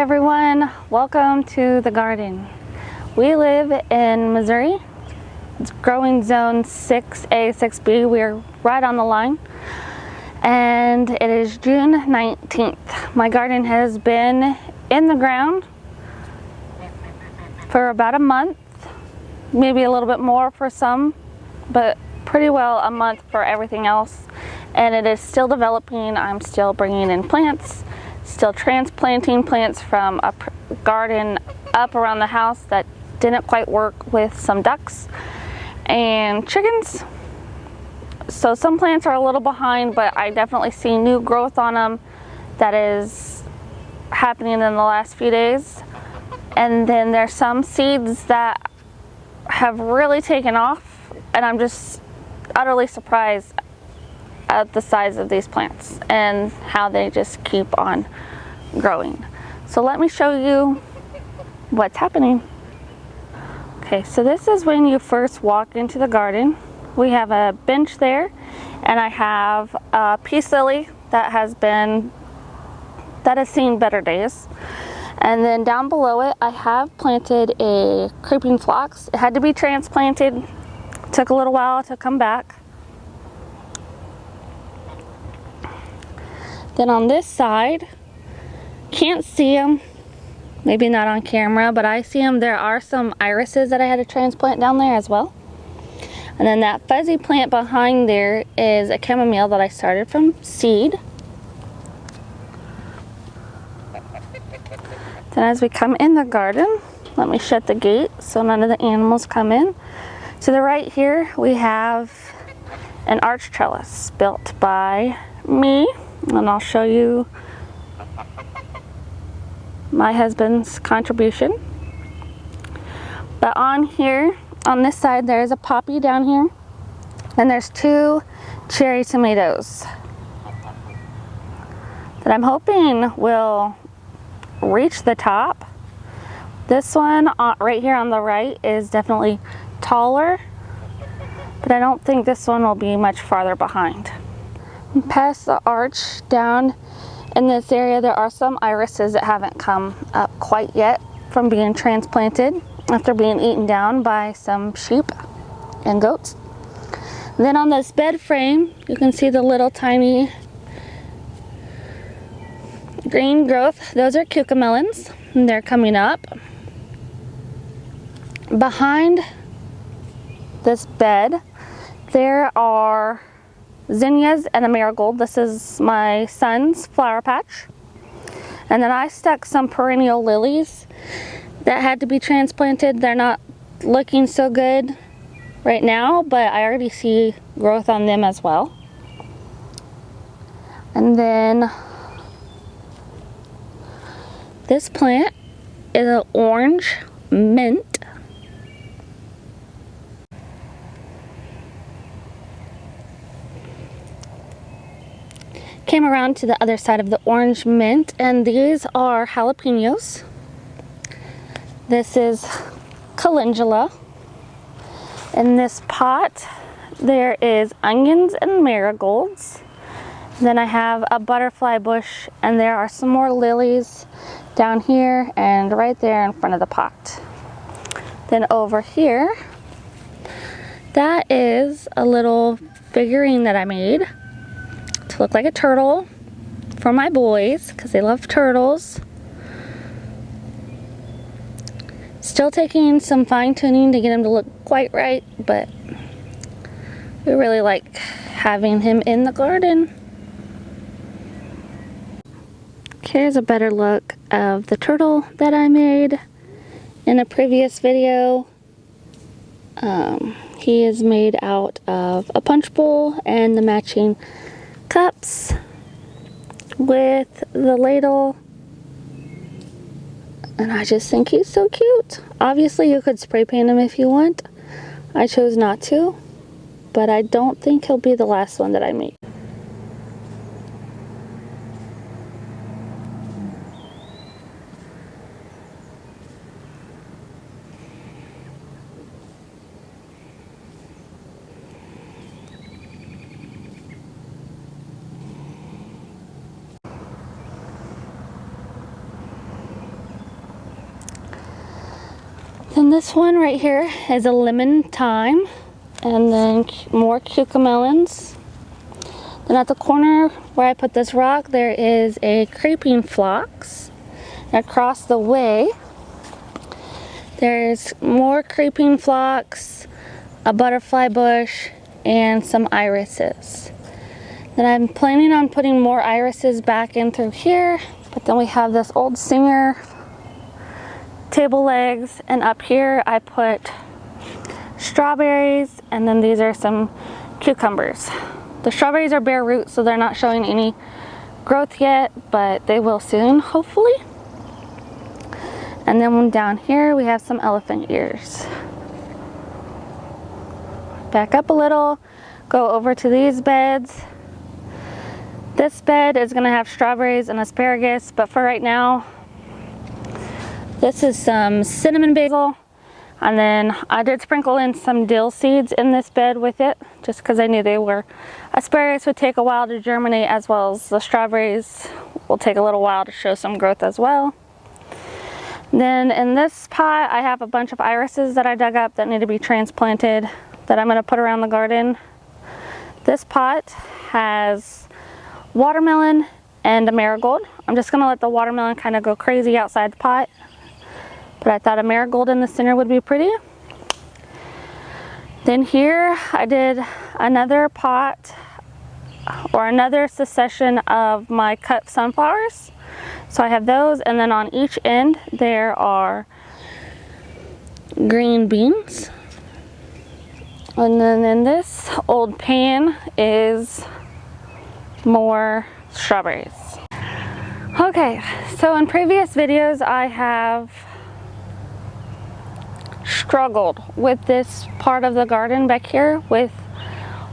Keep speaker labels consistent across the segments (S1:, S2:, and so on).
S1: everyone, welcome to the garden. We live in Missouri. It's growing zone 6A, 6B. We're right on the line. And it is June 19th. My garden has been in the ground for about a month, maybe a little bit more for some, but pretty well a month for everything else. And it is still developing. I'm still bringing in plants, still transplanting plants from a garden up around the house that didn't quite work with some ducks and chickens. So some plants are a little behind, but I definitely see new growth on them that is happening in the last few days. And then there's some seeds that have really taken off, and I'm just utterly surprised at the size of these plants and how they just keep on growing. So let me show you what's happening. Okay, so this is when you first walk into the garden. We have a bench there, and I have a peace lily that has seen better days. And then down below it, I have planted a creeping phlox. It had to be transplanted. Took a little while to come back. Then on this side, can't see them, maybe not on camera, but I see them. There are some irises that I had to transplant down there as well. And then that fuzzy plant behind there is a chamomile that I started from seed. Then as we come in the garden, let me shut the gate so none of the animals come in. To the right here, we have an arch trellis built by me, and I'll show you my husband's contribution. But on here, on this side, there's a poppy down here, and there's 2 cherry tomatoes that I'm hoping will reach the top. This one right here on the right is definitely taller, but I don't think this one will be much farther behind. Past the arch down in this area, there are some irises that haven't come up quite yet from being transplanted after being eaten down by some sheep and goats. And then on this bed frame, you can see the little tiny green growth. Those are cucamelons, and they're coming up. Behind this bed, there are zinnias and a marigold. This is my son's flower patch. And then I stuck some perennial lilies that had to be transplanted. They're not looking so good right now, but I already see growth on them as well. And then this plant is an orange mint. Came around to the other side of the orange mint, and these are jalapenos. This is calendula. In this pot, there is onions and marigolds. Then I have a butterfly bush, and there are some more lilies down here and right there in front of the pot. Then over here, that is a little figurine that I made to look like a turtle for my boys because they love turtles. Still taking some fine tuning to get him to look quite right, but we really like having him in the garden. Here's a better look of the turtle that I made in a previous video. He is made out of a punch bowl and the matching cups with the ladle, and I just think he's so cute. Obviously you could spray paint him if you want. I chose not to, but I don't think he'll be the last one that I make. Then this one right here is a lemon thyme, and then more cucamelons. Then at the corner where I put this rock, there is a creeping phlox. And across the way, there's more creeping phlox, a butterfly bush, and some irises. Then I'm planning on putting more irises back in through here, but then we have this old singer table legs, and up here I put strawberries, and then these are some cucumbers. The strawberries are bare root, so they're not showing any growth yet, but they will soon, hopefully. And then down here we have some elephant ears. Back up a little, go over to these beds. This bed is gonna have strawberries and asparagus, but for right now, this is some cinnamon basil. And then I did sprinkle in some dill seeds in this bed with it, just because I knew asparagus would take a while to germinate, as well as the strawberries will take a little while to show some growth as well. Then in this pot, I have a bunch of irises that I dug up that need to be transplanted that I'm going to put around the garden. This pot has watermelon and a marigold. I'm just going to let the watermelon kind of go crazy outside the pot. But I thought a marigold in the center would be pretty. Then here I did another pot, or another succession of my cut sunflowers. So I have those, and then on each end there are green beans. And then in this old pan is more strawberries. Okay, so in previous videos I have struggled with this part of the garden back here with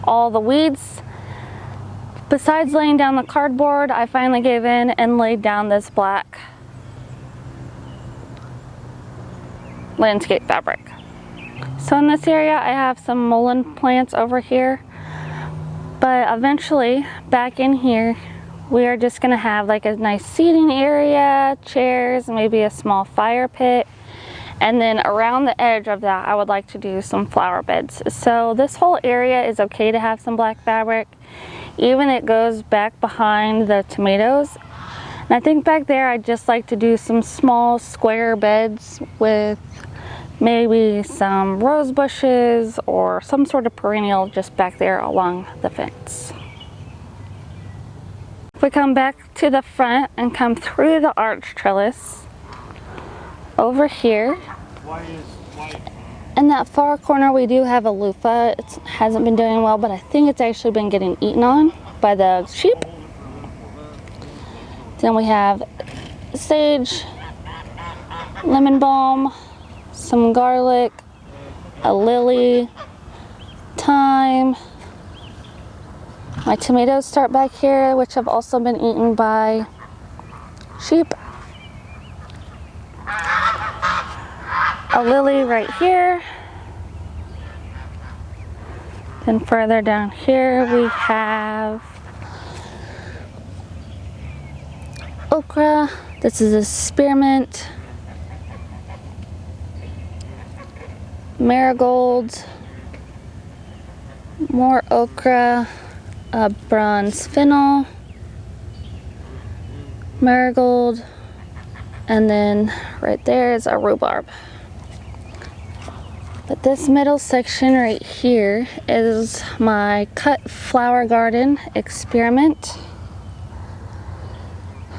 S1: all the weeds. Besides laying down the cardboard, I finally gave in and laid down this black landscape fabric. So in this area I have some mullein plants over here, but eventually back in here we are just gonna have like a nice seating area, chairs, maybe a small fire pit. And then around the edge of that, I would like to do some flower beds. So this whole area is okay to have some black fabric. Even it goes back behind the tomatoes. And I think back there, I'd just like to do some small square beds with maybe some rose bushes or some sort of perennial just back there along the fence. If we come back to the front and come through the arch trellis, over here in that far corner we do have a loofah. It hasn't been doing well, but I think it's actually been getting eaten on by the sheep. Then we have sage, lemon balm, some garlic, a lily, thyme. My tomatoes start back here, which have also been eaten by sheep. A lily right here. Then further down here we have okra. This is a spearmint. Marigolds. More okra. A bronze fennel. Marigold. And then right there is a rhubarb. But this middle section right here is my cut flower garden experiment.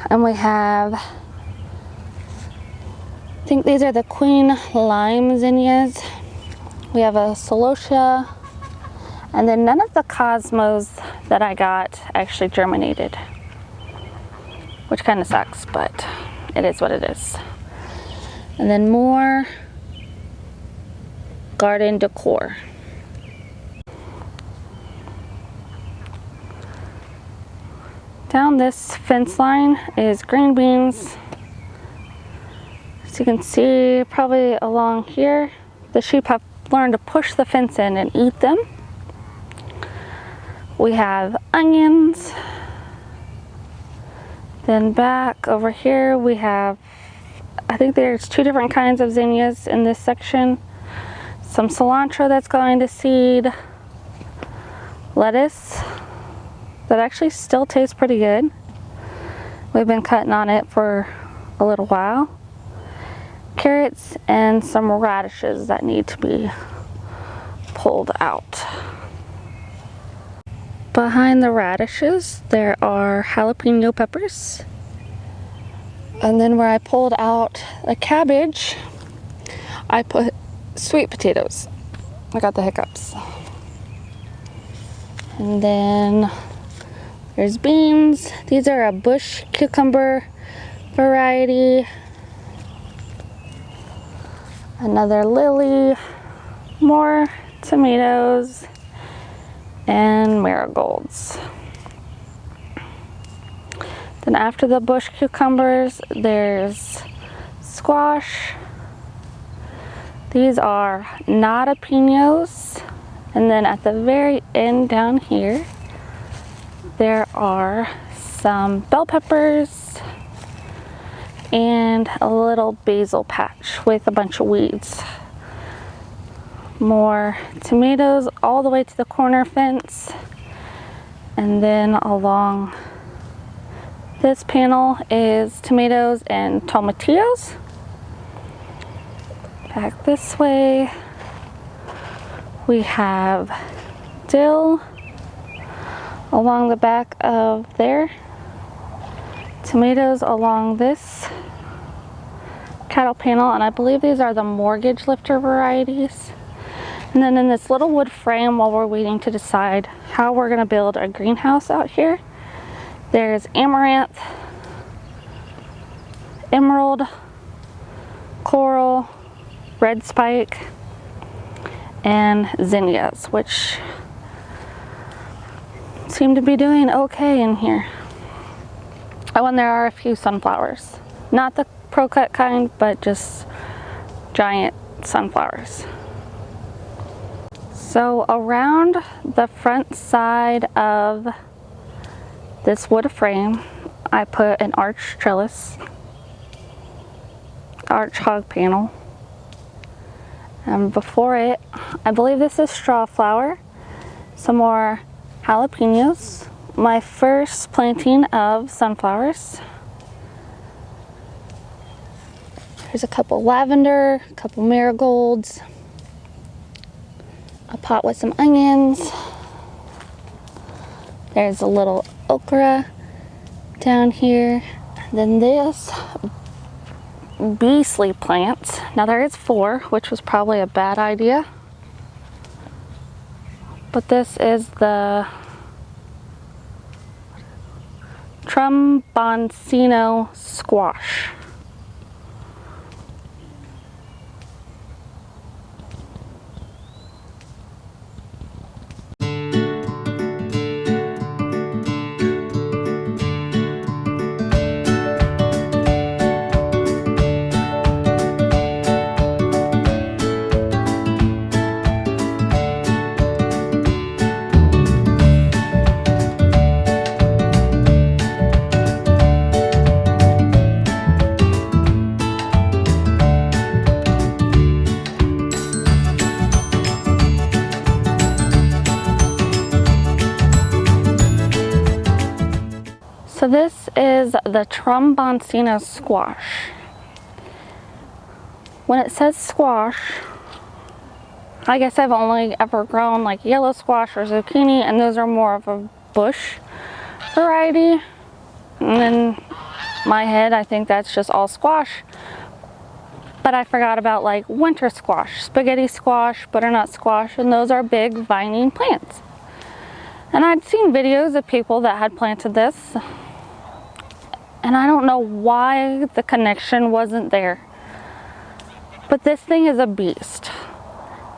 S1: And we have, I think these are the queen lime zinnias. We have a celosia. And then none of the cosmos that I got actually germinated, which kind of sucks, but it is what it is. And then more garden decor. Down this fence line is green beans. As you can see, probably along here, the sheep have learned to push the fence in and eat them. We have onions. Then back over here we have I think there's 2 different kinds of zinnias in this section. Some cilantro that's going to seed, lettuce that actually still tastes pretty good. We've been cutting on it for a little while. Carrots and some radishes that need to be pulled out. Behind the radishes there are jalapeno peppers. And then where I pulled out the cabbage, I put sweet potatoes. I got the hiccups. And then there's beans. These are a bush cucumber variety. Another lily, more tomatoes, and marigolds. Then after the bush cucumbers, there's squash. These are jalapenos. And then at the very end down here, there are some bell peppers and a little basil patch with a bunch of weeds. More tomatoes all the way to the corner fence. And then along this panel is tomatoes and tomatillos. Back this way, we have dill along the back of there. Tomatoes along this cattle panel, and I believe these are the mortgage lifter varieties. And then in this little wood frame, while we're waiting to decide how we're going to build a greenhouse out here, there's amaranth, emerald, coral, red spike, and zinnias, which seem to be doing okay in here. Oh, and there are a few sunflowers. Not the Pro Cut kind, but just giant sunflowers. So around the front side of this wood frame, I put an arch trellis, arch hog panel. And before it, I believe this is straw flower, some more jalapenos, my first planting of sunflowers. There's a couple lavender, a couple marigolds, a pot with some onions. There's a little okra down here. And then this beastly plant. Now there is 4, which was probably a bad idea. But this is the Tromboncino squash. So this is the Tromboncino squash. When it says squash, I guess I've only ever grown like yellow squash or zucchini, and those are more of a bush variety. And in my head, I think that's just all squash. But I forgot about like winter squash, spaghetti squash, butternut squash, and those are big vining plants. And I'd seen videos of people that had planted this, and I don't know why the connection wasn't there. But this thing is a beast.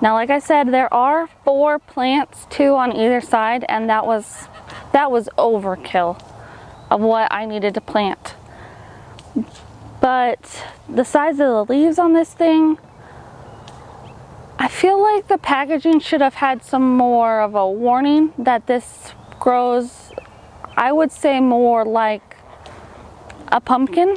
S1: Now, like I said, there are 4 plants, 2 on either side, and that was overkill of what I needed to plant. But the size of the leaves on this thing, I feel like the packaging should have had some more of a warning that this grows, I would say, more like a pumpkin.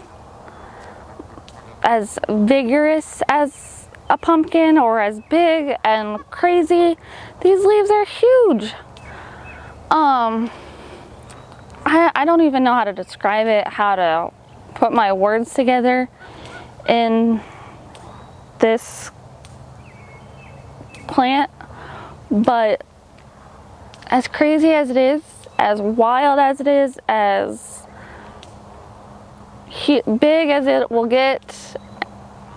S1: as vigorous as a pumpkin or as big and crazy. These leaves are huge. I don't even know how to describe it, how to put my words together in this plant, but as crazy as it is, as wild as it is, as big as it will get,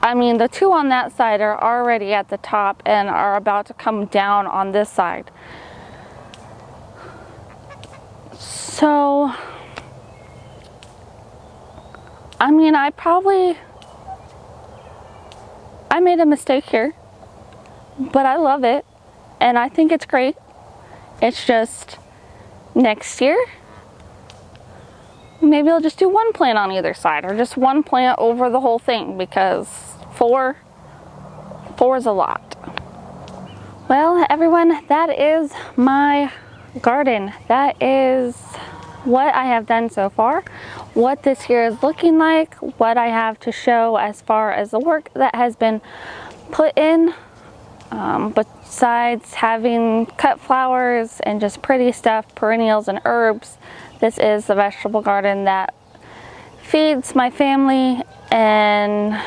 S1: I mean, the two on that side are already at the top and are about to come down on this side. So, I mean, I made a mistake here, but I love it and I think it's great. It's just next year, maybe I'll just do one plant on either side or just one plant over the whole thing, because four is a lot. Well, everyone, that is my garden. That is what I have done so far, what this year is looking like, what I have to show as far as the work that has been put in, besides having cut flowers and just pretty stuff, perennials and herbs. This is the vegetable garden that feeds my family, and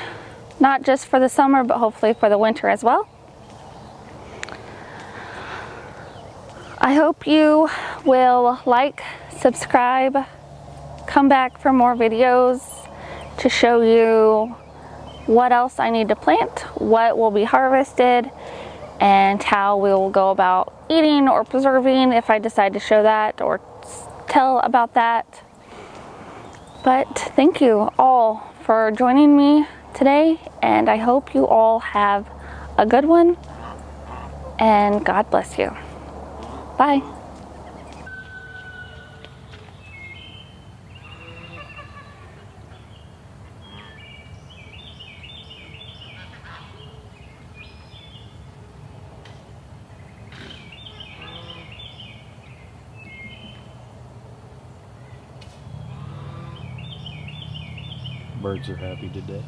S1: not just for the summer, but hopefully for the winter as well. I hope you will like, subscribe, come back for more videos to show you what else I need to plant, what will be harvested, and how we will go about eating or preserving if I decide to show that or tell about that. But thank you all for joining me today, and I hope you all have a good one, and God bless you. Bye.
S2: Birds are happy today.